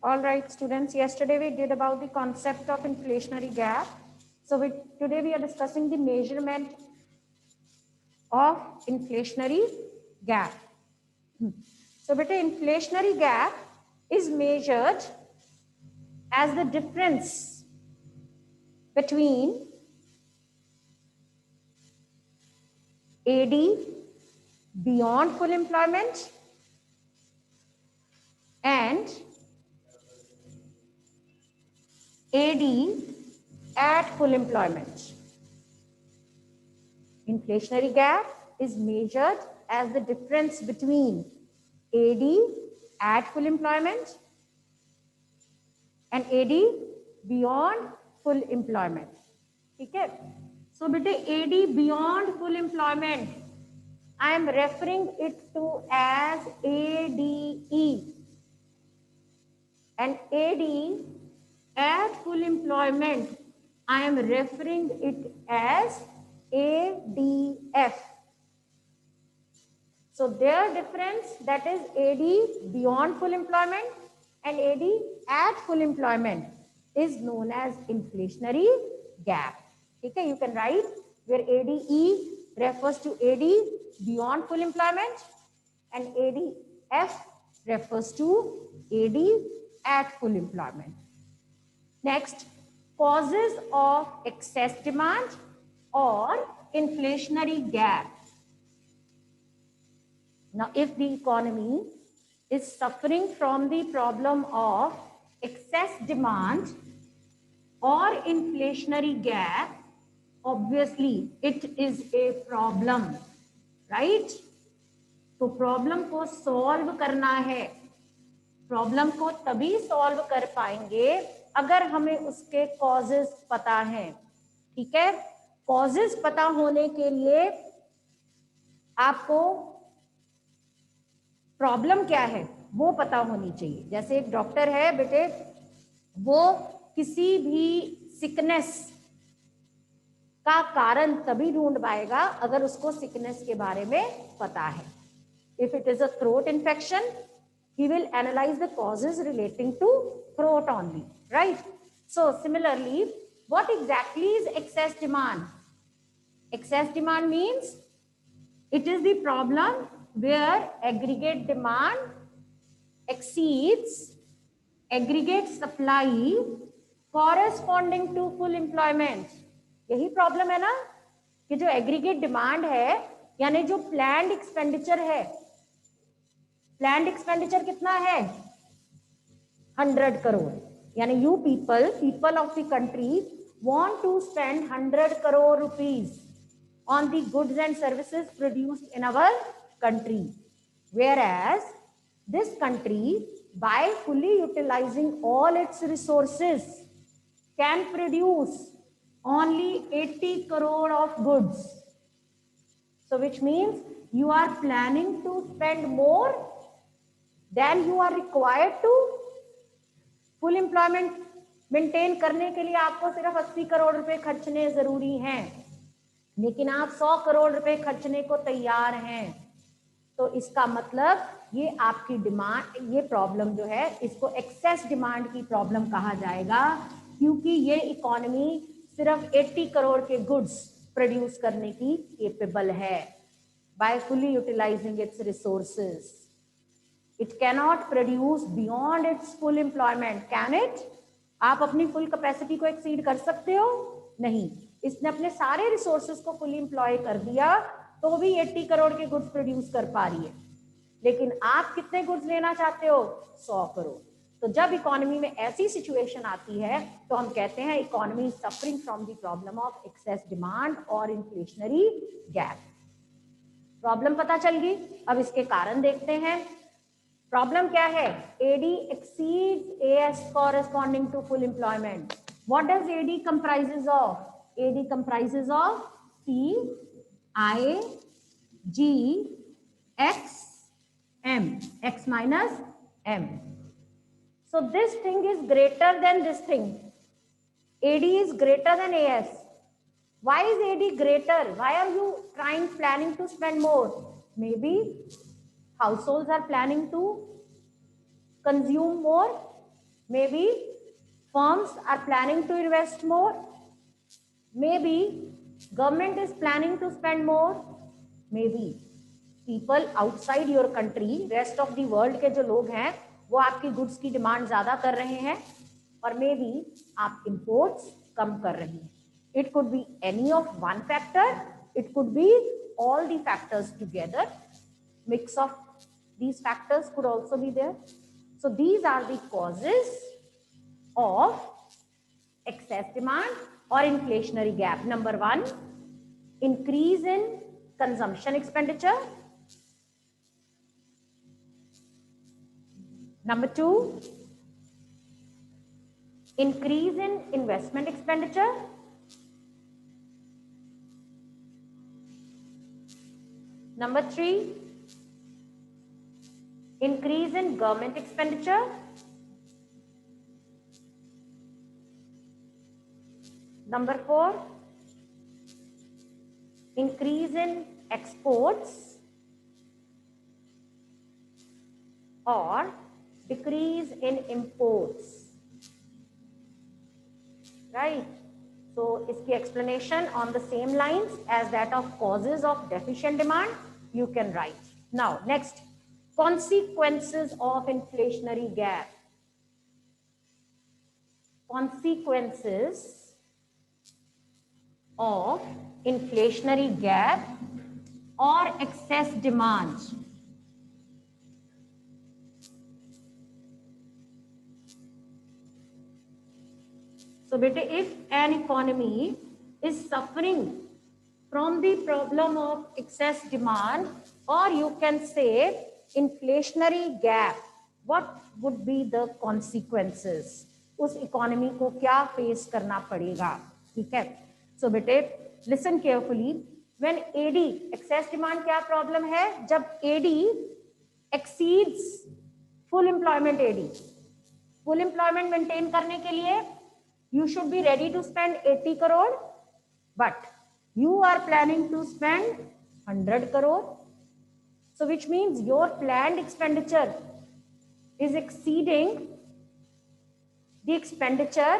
All right, students, yesterday we did about the concept of inflationary gap. So today we are discussing the measurement of inflationary gap. So beta, inflationary gap is measured as the difference between AD beyond full employment and AD at full employment. Inflationary gap is measured as the difference between AD at full employment and AD beyond full employment. ठीक है? So बेटे AD beyond full employment, I am referring it to as ADE, and AD at full employment, I am referring it as ADF. So their difference, that is AD beyond full employment and AD at full employment, is known as inflationary gap. Okay, you can write where ADE refers to AD beyond full employment and ADF refers to AD at full employment. Next, causes of excess demand or inflationary gap. Now, if the economy is suffering from the problem of excess demand or inflationary gap, obviously it is a problem, right? तो problem को solve करना है. Problem को तभी solve कर पाएंगे अगर हमें उसके कॉजेस पता हैं. ठीक है? कॉजेस पता होने के लिए आपको प्रॉब्लम क्या है वो पता होनी चाहिए. जैसे एक डॉक्टर है बेटे, वो किसी भी सिकनेस का कारण तभी ढूंढ पाएगा अगर उसको सिकनेस के बारे में पता है. If it is a throat infection, he will analyze the causes relating to throat only, right? So similarly, what exactly is excess demand? Excess demand means it is the problem where aggregate demand exceeds aggregate supply corresponding to full employment. यही problem है ना कि जो aggregate demand है यानी जो planned expenditure है, planned expenditure कितना है 100 करोड़. यानी you people of the country want to spend 100 crore rupees on the goods and services produced in our country, whereas this country, by fully utilizing all its resources, can produce only 80 crore of goods. So which means you are planning to spend more than you are required to. Full employment maintain करने के लिए आपको सिर्फ 80 करोड़ रुपए खर्चने जरूरी हैं, लेकिन आप 100 करोड़ रुपए खर्चने को तैयार हैं. तो इसका मतलब ये आपकी डिमांड, ये प्रॉब्लम जो है इसको एक्सेस डिमांड की प्रॉब्लम कहा जाएगा, क्योंकि ये इकोनॉमी सिर्फ 80 करोड़ के गुड्स प्रोड्यूस करने की केपेबल है by fully utilising its resources. It cannot produce beyond its full employment, can it? आप अपनी फुल कैपेसिटी को एक्सीड कर सकते हो? नहीं. इसने अपने सारे रिसोर्सेज को फुली एम्प्लॉय कर दिया तो भी 80 करोड़ के गुड्स प्रोड्यूस कर पा रही है, लेकिन आप कितने गुड्स लेना चाहते हो? 100 करोड़. तो जब इकोनॉमी में ऐसी सिचुएशन आती है तो हम कहते हैं economy suffering from the problem of excess demand और इन्फ्लेशनरी गैप. प्रॉब्लम पता चल गई, अब इसके कारण देखते हैं. प्रॉब्लम क्या है? AD exceeds AS corresponding to full employment. What does AD comprises of? AD comprises of C, I, G, X, M, X minus M. So this thing is greater than this thing. AD is greater than AS. Why is AD greater? Why are you planning to spend more? Maybe households are planning to consume more. Maybe firms are planning to invest more. Maybe government is planning to spend more. Maybe people outside your country, rest of the world के जो लोग हैं वो आपकी goods की demand ज्यादा कर रहे हैं, और मे बी आप इंपोर्ट्स कम कर रहे हैं. It could be any of one factor, it could be all the factors together. Mix of these factors could also be there. So these are the causes of excess demand or inflationary gap. Number one, increase in consumption expenditure. Number two, increase in investment expenditure. Number three, increase in government expenditure. Number four, increase in exports or decrease in imports. Right? So इसकी explanation on the same lines as that of causes of deficient demand you can write. Now next, consequences of inflationary gap. Consequences of inflationary gap or excess demand. So beta, if an economy is suffering from the problem of excess demand, or you can say inflationary gap, what would be the consequences? उस economy को क्या face करना पड़ेगा? ठीक है. So बेटे listen carefully. When AD, excess demand क्या problem है? जब AD exceeds full employment. AD full employment maintain करने के लिए you should be ready to spend 80 crore, but you are planning to spend 100 crore. So which means your planned expenditure is exceeding the expenditure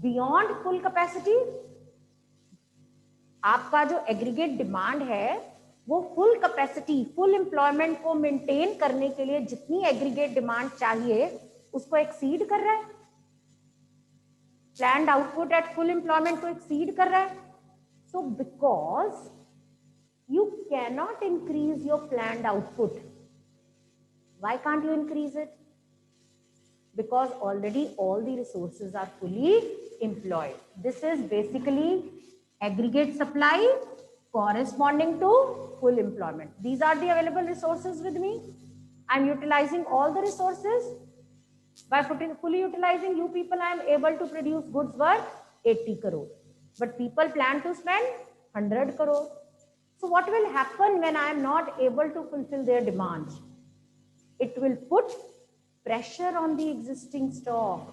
beyond full capacity. आपका जो aggregate demand है वो full capacity, full employment को maintain करने के लिए जितनी aggregate demand चाहिए उसको एक्सीड कर रहा है. Planned output at full employment को एक्सीड कर रहा है. So because you can not increase your planned output. Why can't you increase it? Because already all the resources are fully employed. This is basically aggregate supply corresponding to full employment. These are the available resources with me. I am utilizing all the resources. By fully utilizing you people, I am able to produce goods worth 80 crore. But people plan to spend 100 crore. So what will happen when I am not able to fulfill their demands? It will put pressure on the existing stock.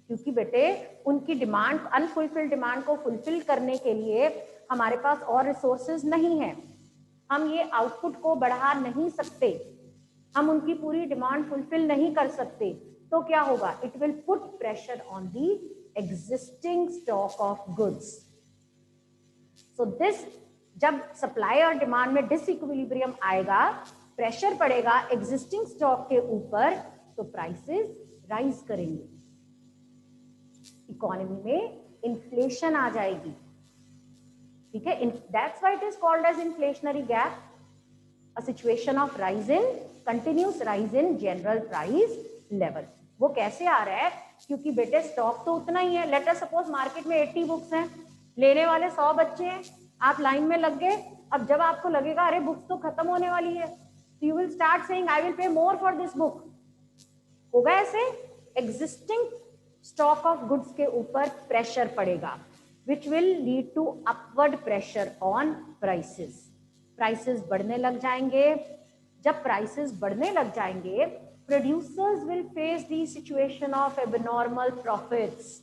क्योंकि बेटे उनकी demand, unfulfilled demand को fulfil करने के लिए हमारे पास और resources नहीं है. हम ये आउटपुट को बढ़ा नहीं सकते, हम उनकी पूरी डिमांड फुलफिल नहीं कर सकते. तो क्या होगा? It will put pressure on the existing stock of goods. So this, जब सप्लाई और डिमांड में डिसइक्विलिब्रियम आएगा, प्रेशर पड़ेगा एग्जिस्टिंग स्टॉक के ऊपर, तो प्राइसेस राइज करेंगे. इकोनॉमी में इन्फ्लेशन आ जाएगी. ठीक है. That's why it is called as inflationary gap, a situation of rise in, continuous rise in general price level. वो कैसे आ रहा है? क्योंकि बेटे स्टॉक तो उतना ही है. लेट अस सपोज मार्केट में 80 बुक्स हैं, लेने वाले 100 बच्चे हैं, आप लाइन में लग गए. अब जब आपको लगेगा अरे बुक्स तो खत्म होने वाली है, तो you will start saying I will pay more for this book. होगा ऐसे. एग्जिस्टिंग स्टॉक ऑफ गुड्स के ऊपर प्रेशर पड़ेगा, which will lead to upward pressure on prices. Prices बढ़ने लग जाएंगे. जब प्राइसेस बढ़ने लग जाएंगे, producers will face the situation of abnormal profits.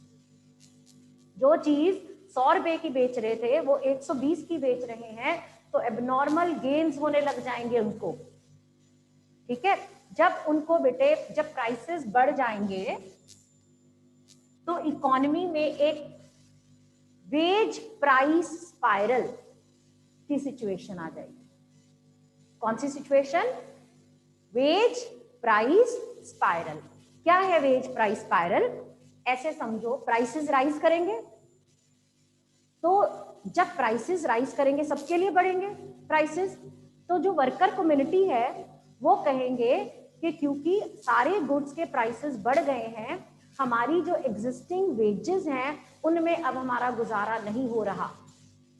जो चीज 100 रुपए की बेच रहे थे वो 120 की बेच रहे हैं, तो एबनॉर्मल गेन्स होने लग जाएंगे उनको. ठीक है. जब उनको बेटे जब प्राइसेस बढ़ जाएंगे तो इकोनॉमी में एक वेज प्राइस स्पाइरल की सिचुएशन आ जाएगी। कौन सी सिचुएशन? Wage price spiral. क्या है वेज प्राइस स्पाइरल? ऐसे समझो, प्राइसेस राइज करेंगे, तो जब प्राइसेस राइज करेंगे सबके लिए बढ़ेंगे प्राइसेस, तो जो वर्कर कम्युनिटी है वो कहेंगे कि क्योंकि सारे गुड्स के प्राइसेस बढ़ गए हैं, हमारी जो एग्जिस्टिंग वेजेस हैं उनमें अब हमारा गुजारा नहीं हो रहा,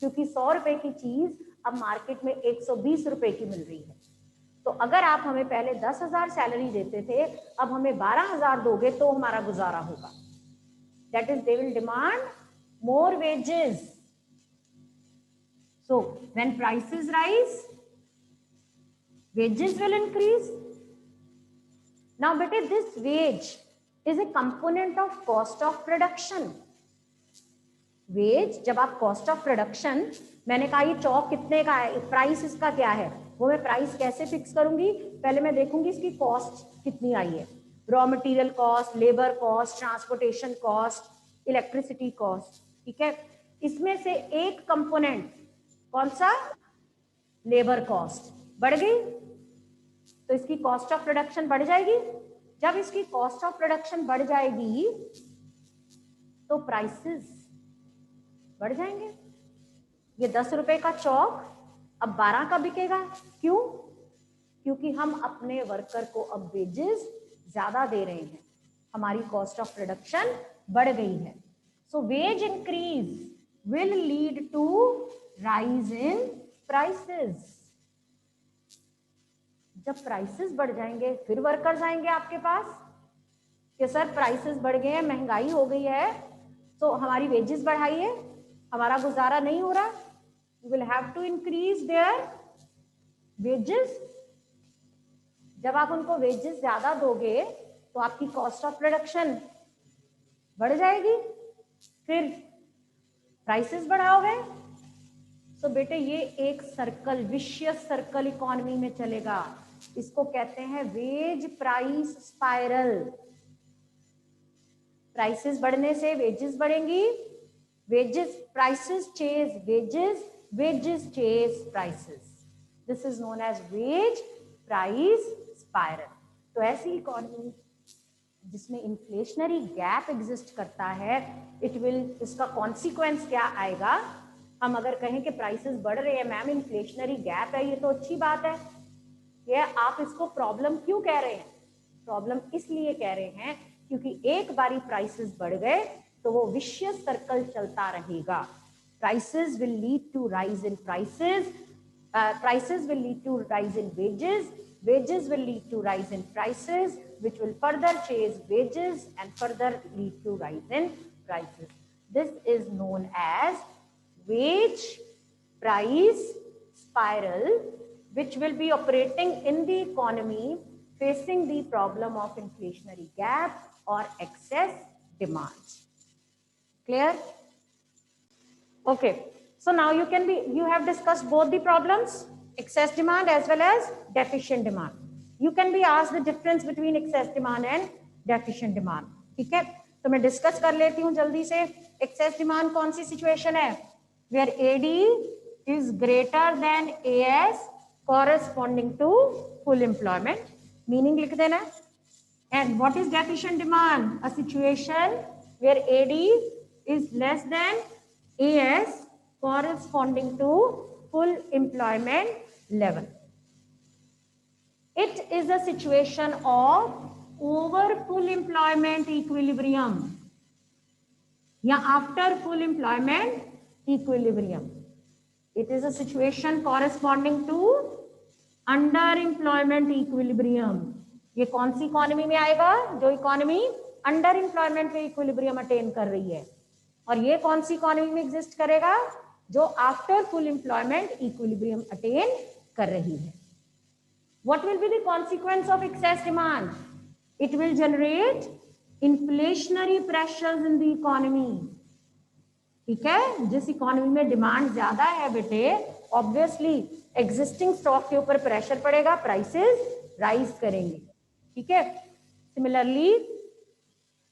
क्योंकि 100 रुपए की चीज अब मार्केट में 120 रुपए की मिल रही है। तो अगर आप हमें पहले 10,000 सैलरी देते थे, अब हमें 12,000 दोगे तो हमारा गुजारा होगा। That is they will demand more wages. So when prices rise, wages will increase. Now beta, this wage is a component of cost of production. Wage, जब आप cost of production, मैंने कहा ये चौक कितने का है, प्राइस इसका क्या है, वो मैं प्राइस कैसे फिक्स करूंगी? पहले मैं देखूंगी इसकी कॉस्ट कितनी आई है, raw material cost, labour cost, transportation cost, electricity cost, ठीक है। इसमें से एक कंपोनेंट कौन सा? लेबर कॉस्ट बढ़ गई, तो इसकी कॉस्ट ऑफ प्रोडक्शन बढ़ जाएगी। जब इसकी कॉस्ट ऑफ प्रोडक्शन बढ़ जाएगी तो प्राइसेस बढ़ जाएंगे। ये 10 रुपए का चौक अब 12 का बिकेगा। क्यों? क्योंकि हम अपने वर्कर को अब वेजेस ज्यादा दे रहे हैं, हमारी कॉस्ट ऑफ प्रोडक्शन बढ़ गई है। So wage increase will lead to rise in prices. जब प्राइसेस बढ़ जाएंगे फिर वर्कर्स आएंगे आपके पास कि सर प्राइसेस बढ़ गए हैं, महंगाई हो गई है, तो हमारी वेजेस बढ़ाइए, हमारा गुजारा नहीं हो रहा, you will have to increase their wages. जब आप उनको वेजेस ज्यादा दोगे तो आपकी कॉस्ट ऑफ प्रोडक्शन बढ़ जाएगी, फिर प्राइसेस बढ़ाओगे। तो बेटे ये एक सर्कल, विशियस सर्कल इकोनॉमी में चलेगा। इसको कहते हैं वेज प्राइस स्पाइरल। प्राइसेस बढ़ने से वेजेस बढ़ेंगी, wages prices chase wages, wages chase prices. This is known as wage price spiral. तो ऐसी इकोनॉमी जिसमें इन्फ्लेशनरी गैप एग्जिस्ट करता है, इट विल, इसका कॉन्सिक्वेंस क्या आएगा? हम अगर कहें कि प्राइसेस बढ़ रहे हैं मैम, इन्फ्लेशनरी गैप है, ये तो अच्छी बात है, ये आप इसको प्रॉब्लम क्यों कह रहे हैं? प्रॉब्लम इसलिए कह रहे हैं क्योंकि एक बारी प्राइसेस बढ़ गए तो वो विशियस सर्कल चलता रहेगा। Prices will lead to rise in prices, prices will lead to rise in wages, wages will lead to rise in prices, which will further chase wages and further lead to rise in prices. This is known as wage price spiral, which will be operating in the economy facing the problem of inflationary gap or excess demand. Clear? Okay. So now you have discussed both the problems, excess demand as well as deficient demand. You can be asked the difference between excess demand and deficient demand. ठीक है, तो मैं discuss कर लेती हूँ जल्दी से। excess demand कौन सी सिचुएशन है? where AD is greater than AS corresponding to full employment. Meaning लिख देना। And what is deficient demand? A situation where AD is less than AS corresponding to full employment level. It is a situation of over full employment equilibrium या after full employment equilibrium. It is a situation corresponding to underemployment equilibrium. ये कौन सी economy में आएगा? जो economy under employment में equilibrium attain कर रही है। और ये कौन सी इकोनॉमी में एग्जिस्ट करेगा? जो after full employment equilibrium attain कर रही है। What will be the consequence of excess demand? It will generate inflationary pressures in the economy. ठीक है, जिस इकोनॉमी में डिमांड ज्यादा है बेटे, ऑब्वियसली एग्जिस्टिंग स्टॉक के ऊपर प्रेशर पड़ेगा, प्राइसेस राइज करेंगे। ठीक है। सिमिलरली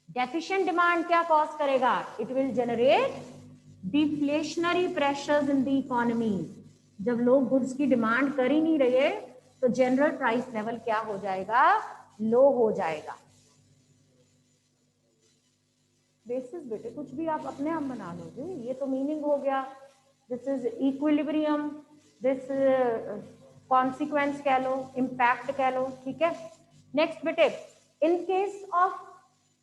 डेफिशिएंट डिमांड क्या कॉज करेगा? It will generate deflationary pressures in the economy. जब लोग गुड्स की डिमांड कर ही नहीं रहे तो जनरल प्राइस लेवल क्या हो जाएगा? लो हो जाएगा। बेसिस बेटे कुछ भी आप अपने आप बना लोगे, ये तो मीनिंग हो गया। This is equilibrium, this consequence कह लो, इम्पैक्ट कह लो, ठीक है। नेक्स्ट बेटे, in case of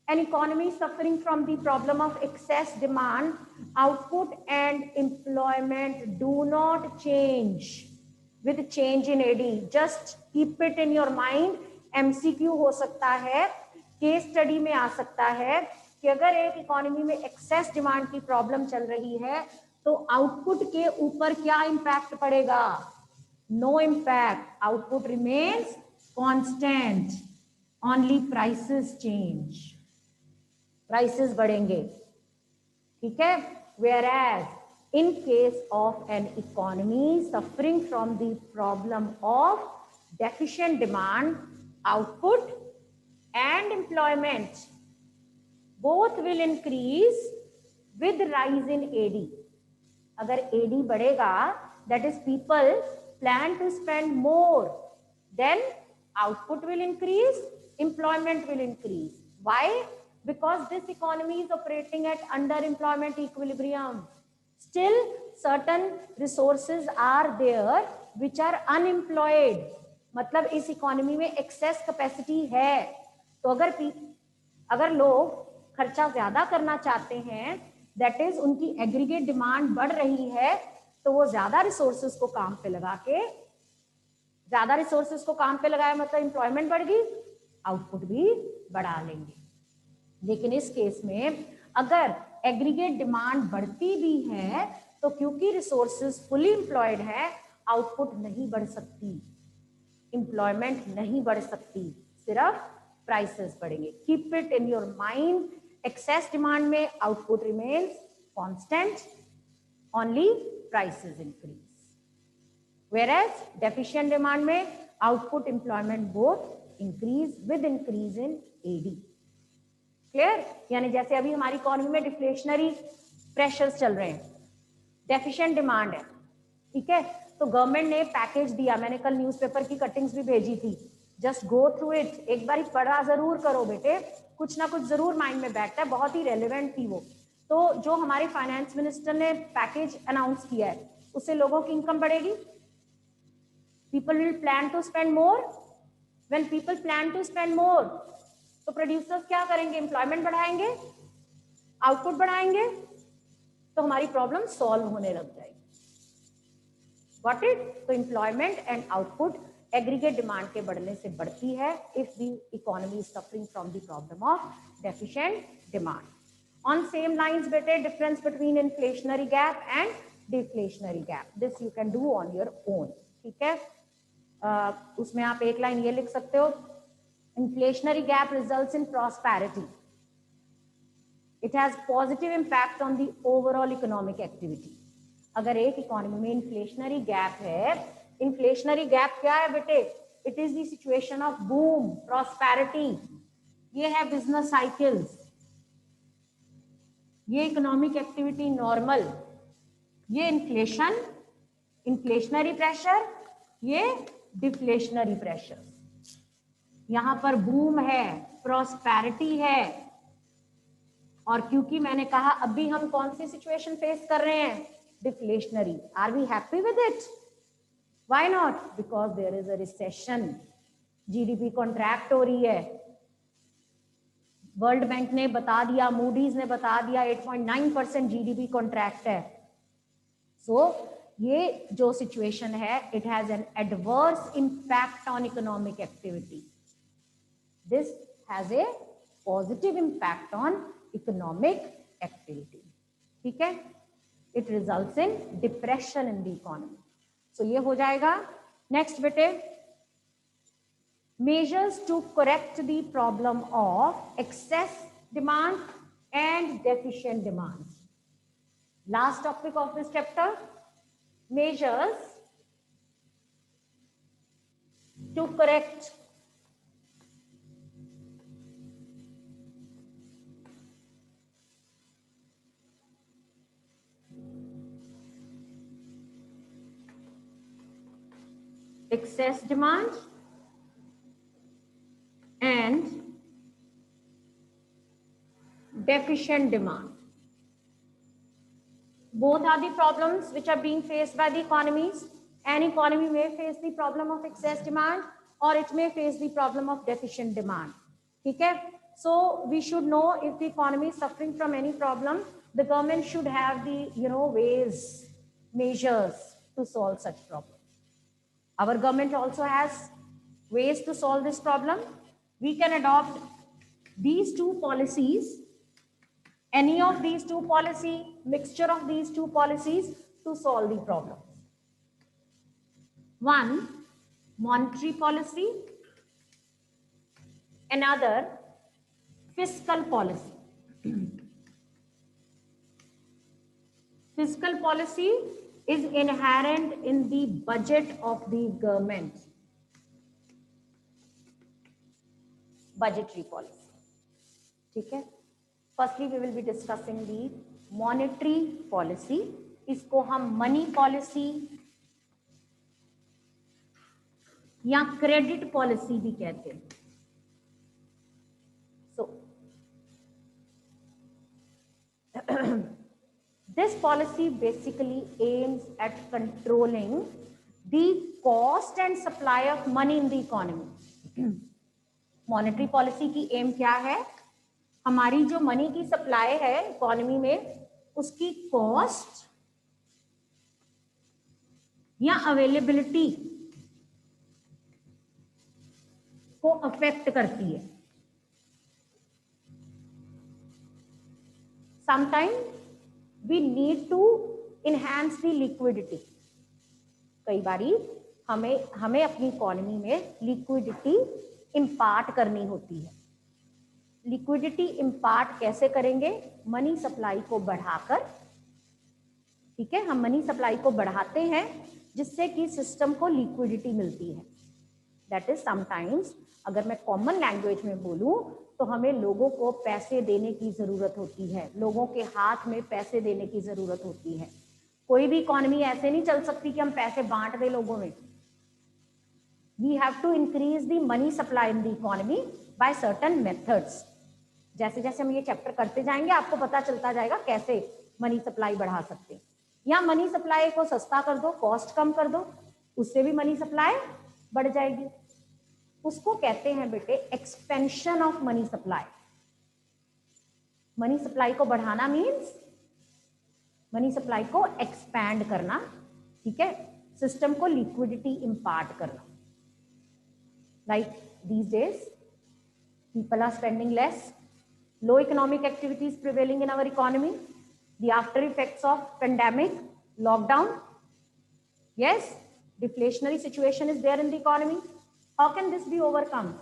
an economy suffering from the problem of excess demand, output and employment do not change with change in AD. Just keep it in your mind. MCQ हो सकता है, case study में आ सकता है कि अगर एक economy में एक्सेस डिमांड की प्रॉब्लम चल रही है तो आउटपुट के ऊपर क्या इंपैक्ट पड़ेगा? No impact, output remains constant, only prices change, prices बढ़ेंगे, ठीक है। Whereas in case of an economy suffering from the problem of deficient demand, output and employment both will increase with rise in AD. अगर AD बढ़ेगा, that is people plan to spend more, then output will increase, employment will increase. Why? Because this economy is operating at underemployment equilibrium. Still certain resources are there which are unemployed. मतलब इस economy में access capacity है, तो अगर लोग खर्चा ज्यादा करना चाहते हैं, दैट इज उनकी एग्रीगेट डिमांड बढ़ रही है, तो वो ज्यादा रिसोर्सेज को काम पे लगा के, ज्यादा रिसोर्सेज को काम पे लगाया मतलब एम्प्लॉयमेंट बढ़ गई, आउटपुट भी बढ़ा लेंगे। लेकिन इस केस में अगर एग्रीगेट डिमांड बढ़ती भी है तो क्योंकि रिसोर्सेज फुली एम्प्लॉयड है, आउटपुट नहीं बढ़ सकती, एम्प्लॉयमेंट नहीं बढ़ सकती, सिर्फ प्राइसेस बढ़ेंगे। Keep it in your mind, excess demand में output remains constant, only prices increase. Whereas deficient demand में output employment both increase with increase in AD। Clear? यानी जैसे अभी हमारी इकोनॉमी में डिफ्लेशनरी प्रेशर्स चल रहे हैं, डेफिशिएंट डिमांड है, ठीक है, तो गवर्नमेंट ने पैकेज दिया, मैंने कल न्यूज़पेपर की कटिंग्स भी भेजी थी, जस्ट गो थ्रू इट, एक बार पढ़ा जरूर करो बेटे, कुछ ना कुछ जरूर माइंड में बैठता है, बहुत ही रेलिवेंट थी वो। तो जो हमारे फाइनेंस मिनिस्टर ने पैकेज अनाउंस किया है उससे लोगों की इनकम बढ़ेगी, people will plan to spend more, when people plan to spend more तो प्रोड्यूसर्स क्या करेंगे? एम्प्लॉयमेंट बढ़ाएंगे, आउटपुट बढ़ाएंगे, तो हमारी प्रॉब्लम सॉल्व होने लग जाएगी। Got it? तो employment and output aggregate demand के बढ़ने से बढ़ती है if the economy is suffering from the problem of deficient demand. On same lines बेटे, difference between inflationary gap and deflationary gap, this you can do on your own, ठीक है। उसमें आप एक लाइन ये लिख सकते हो, inflationary gap results in prosperity. It has positive impact on the overall economic activity. अगर एक इकोनॉमी में इन्फ्लेशनरी गैप है, इन्फ्लेशनरी गैप क्या है बेटे? It is the situation of boom, prosperity, ये है बिजनेस साइकिल्स, ये इकोनॉमिक एक्टिविटी नॉर्मल, ये इन्फ्लेशन, इन्फ्लेशनरी प्रेशर, ये डिफ्लेशनरी प्रेशर। यहां पर बूम है, प्रॉस्पेरिटी है, और क्योंकि मैंने कहा अभी हम कौन सी सिचुएशन फेस कर रहे हैं? Deflationary. Are we happy with it? Why not? Because there is a recession, GDP contract हो रही है, वर्ल्ड बैंक ने बता दिया, मूडीज ने बता दिया 8.9% जीडीपी कॉन्ट्रैक्ट है। सो ये जो सिचुएशन है, it has an adverse impact on economic activity. This has a positive impact on economic activity, ठीक है। It results in depression in the economy. So ये हो जाएगा। Next बेटे, measures to correct the problem of excess demand and deficient demand. Last topic of this chapter, measures to correct excess demand and deficient demand. Both are the problems which are being faced by the economies. An economy may face the problem of excess demand or it may face the problem of deficient demand. Okay? So we should know if the economy is suffering from any problem, the government should have the ways, measures to solve such problems. Our government also has ways to solve this problem. We can adopt these two policies, any of these two policy, mixture of these two policies to solve the problem. One, monetary policy, another, fiscal policy. Fiscal policy is inherent in the budget of the government. Budgetary policy. Okay? Firstly, we will be discussing the monetary policy. इसको हम money policy या credit policy भी कहते हैं. So, this policy basically aims at controlling the cost and supply of money in the economy. Monetary policy की M क्या है? हमारी जो मनी की सप्लाई है इकोनॉमी में उसकी कॉस्ट या अवेलेबिलिटी को अफेक्ट करती है. Sometime we need to enhance the liquidity. कई बारी हमें अपनी इकोनॉमी में लिक्विडिटी इम्पार्ट करनी होती है. लिक्विडिटी इम्पार्ट कैसे करेंगे? मनी सप्लाई को बढ़ाकर. ठीक है, हम मनी सप्लाई को बढ़ाते हैं जिससे कि सिस्टम को लिक्विडिटी मिलती है. दैट इज समटाइम्स, अगर मैं कॉमन लैंग्वेज में बोलूं तो हमें लोगों को पैसे देने की जरूरत होती है. लोगों के हाथ में पैसे देने की जरूरत होती है. कोई भी इकोनॉमी ऐसे नहीं चल सकती कि हम पैसे बांट दें लोगों में. We have to increase the money supply in the economy by certain methods. जैसे जैसे हम ये चैप्टर करते जाएंगे आपको पता चलता जाएगा कैसे मनी सप्लाई बढ़ा सकते हैं. या मनी सप्लाई को सस्ता कर दो, कॉस्ट कम कर दो, उससे भी मनी सप्लाई बढ़ जाएगी. उसको कहते हैं बेटे expansion of money supply. Money supply को बढ़ाना मीन्स मनी सप्लाई को एक्सपैंड करना. ठीक है, सिस्टम को लिक्विडिटी इम्पार्ट करना. Like these days, people are spending less. Low economic activity is prevailing in our economy. The after effects of pandemic, lockdown. Yes, deflationary situation is there in the economy. How can this be overcome?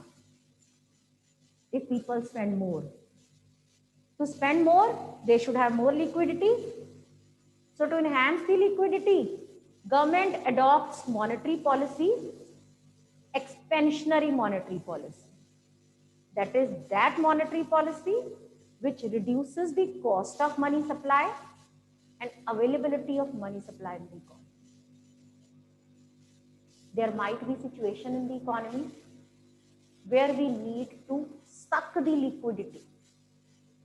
If people spend more. To spend more, they should have more liquidity. So to enhance the liquidity, government adopts monetary policy, expansionary monetary policy. That is that monetary policy which reduces the cost of money supply and availability of money supply in the economy. There might be situation in the economy where we need to suck the liquidity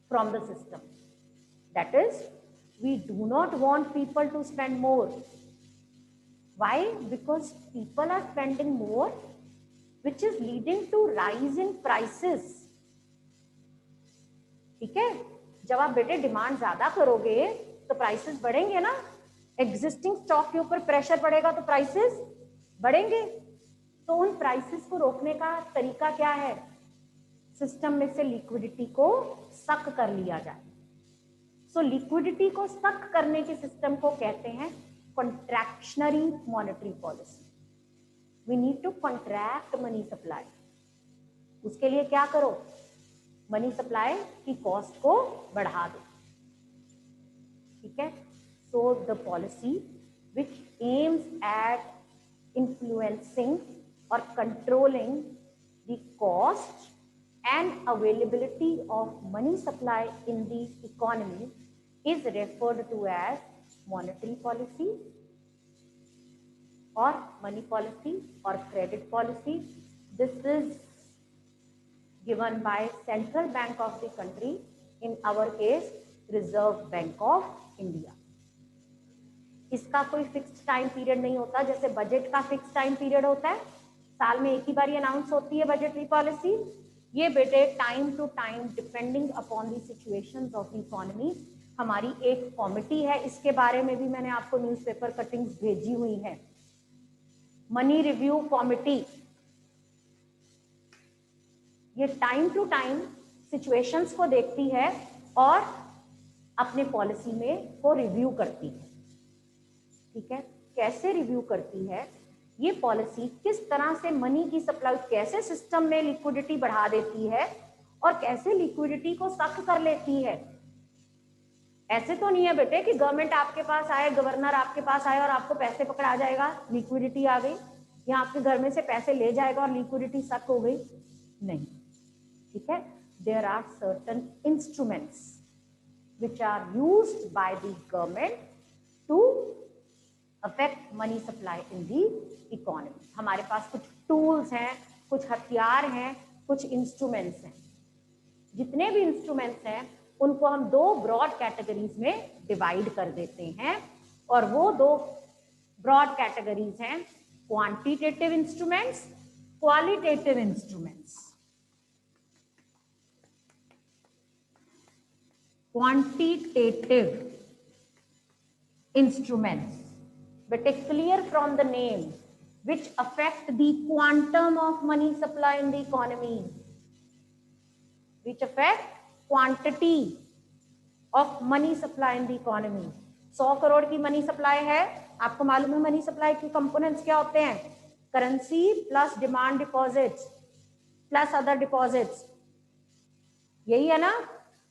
from the system. That is, we do not want people to spend more. Why? Because people are spending more, which is leading to rise in prices. ठीक है, जब आप बेटे demand ज्यादा करोगे तो prices बढ़ेंगे ना. एग्जिस्टिंग स्टॉक के ऊपर प्रेशर पड़ेगा तो प्राइसेस बढ़ेंगे. तो उन प्राइसेस को रोकने का तरीका क्या है? सिस्टम में से लिक्विडिटी को सक कर लिया जाए. सो लिक्विडिटी को सक करने के सिस्टम को कहते हैं contractionary monetary policy. We need to contract money supply. उसके लिए क्या करो? मनी सप्लाई की कॉस्ट को बढ़ा दो. ठीक है, so the policy which aims at influencing or controlling the cost and availability of money supply in the economy is referred to as monetary policy, or money policy or credit policy. This is given by Central Bank of the country, in our case Reserve Bank of India. इसका कोई fixed time period नहीं होता, जैसे budget का fixed time period होता है, साल में एक ही बार अनाउंस होती है बजटरी पॉलिसी। ये बेटे time to time depending upon the situations of the economy. हमारी एक कमेटी है, इसके बारे में भी मैंने आपको न्यूज़पेपर कटिंग्स भेजी हुई है, मनी रिव्यू कमेटी। ये टाइम टू टाइम सिचुएशंस को देखती है और अपने पॉलिसी में को रिव्यू करती है। ठीक है, कैसे रिव्यू करती है? ये पॉलिसी किस तरह से मनी की सप्लाई, कैसे सिस्टम में लिक्विडिटी बढ़ा देती है और कैसे लिक्विडिटी को सक कर लेती है। ऐसे तो नहीं है बेटे कि गवर्नमेंट आपके पास आए, गवर्नर आपके पास आए और आपको पैसे पकड़ा जाएगा, लिक्विडिटी आ गई, या आपके घर में से पैसे ले जाएगा और लिक्विडिटी सक हो गई। नहीं, ठीक है। There are certain instruments which are used by the government to affect money supply in the economy. हमारे पास कुछ टूल्स हैं, कुछ हथियार हैं, कुछ इंस्ट्रूमेंट्स हैं। जितने भी इंस्ट्रूमेंट्स हैं उनको हम दो ब्रॉड कैटेगरीज में डिवाइड कर देते हैं, और वो दो ब्रॉड कैटेगरीज हैं quantitative instruments, qualitative instruments. Quantitative instruments, but clear from the name, which affect the quantum of money supply in the economy, which affect quantity of money supply in the economy. 100 crore की money supply है, आपको मालूम है money supply के components क्या होते हैं? Currency plus demand deposits plus other deposits, यही है ना?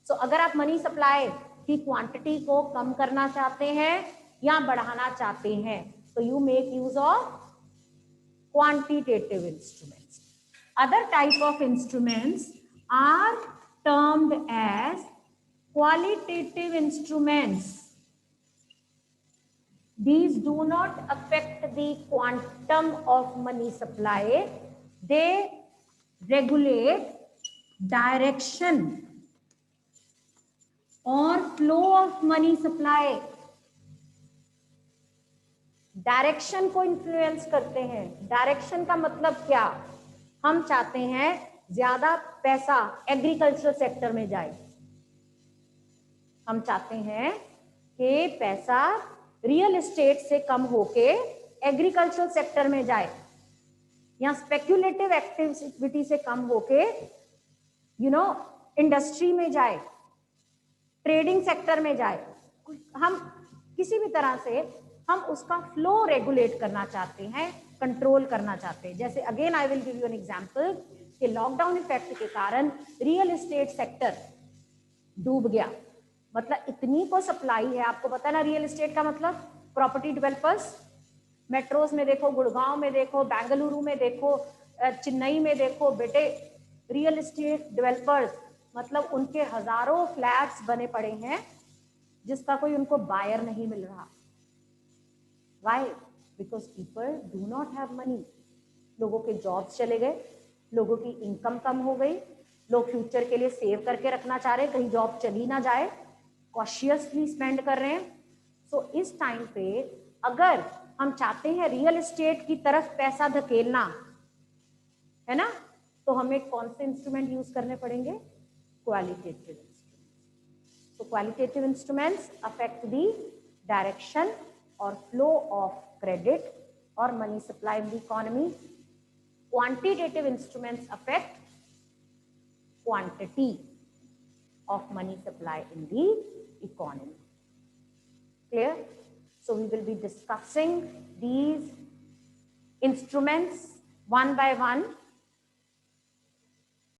तो अगर आप मनी सप्लाई की क्वांटिटी को कम करना चाहते हैं या बढ़ाना चाहते हैं तो you make use of quantitative instruments. Other type of instruments are termed as qualitative instruments. These do not affect the quantum of money supply, they regulate direction और flow of money supply. Direction को influence करते हैं। Direction का मतलब क्या? हम चाहते हैं ज्यादा पैसा एग्रीकल्चर सेक्टर में जाए, हम चाहते हैं कि पैसा रियल एस्टेट से कम होके एग्रीकल्चर सेक्टर में जाए, या स्पेक्युलेटिव एक्टिविटी से कम होके इंडस्ट्री में जाए, ट्रेडिंग सेक्टर में जाए। हम किसी भी तरह से हम उसका फ्लो रेगुलेट करना चाहते हैं, कंट्रोल करना चाहते हैं। जैसे again I will give you an example कि लॉकडाउन इफेक्ट के कारण रियल एस्टेट सेक्टर डूब गया, मतलब इतनी को सप्लाई है। आपको पता है ना रियल एस्टेट का मतलब? प्रॉपर्टी डेवलपर्स, मेट्रोज में देखो, गुड़गांव में देखो, बेंगलुरु में देखो, चेन्नई में देखो, बेटे रियल एस्टेट डेवलपर्स मतलब उनके हजारों फ्लैट्स बने पड़े हैं जिसका कोई उनको बायर नहीं मिल रहा। Why? Because people do not have money. लोगों के जॉब्स चले गए, लोगों की इनकम कम हो गई, लोग फ्यूचर के लिए सेव करके रखना चाह रहे हैं, कहीं जॉब चली ना जाए, कॉशियसली स्पेंड कर रहे हैं। सो इस टाइम पे अगर हम चाहते हैं रियल एस्टेट की तरफ पैसा धकेलना है ना, तो हमें कौन से इंस्ट्रूमेंट यूज करने पड़ेंगे? Qualitative instruments. So qualitative instruments affect the direction or flow of credit or money supply in the economy. Quantitative instruments affect quantity of money supply in the economy. Clear? So we will be discussing these instruments one by one.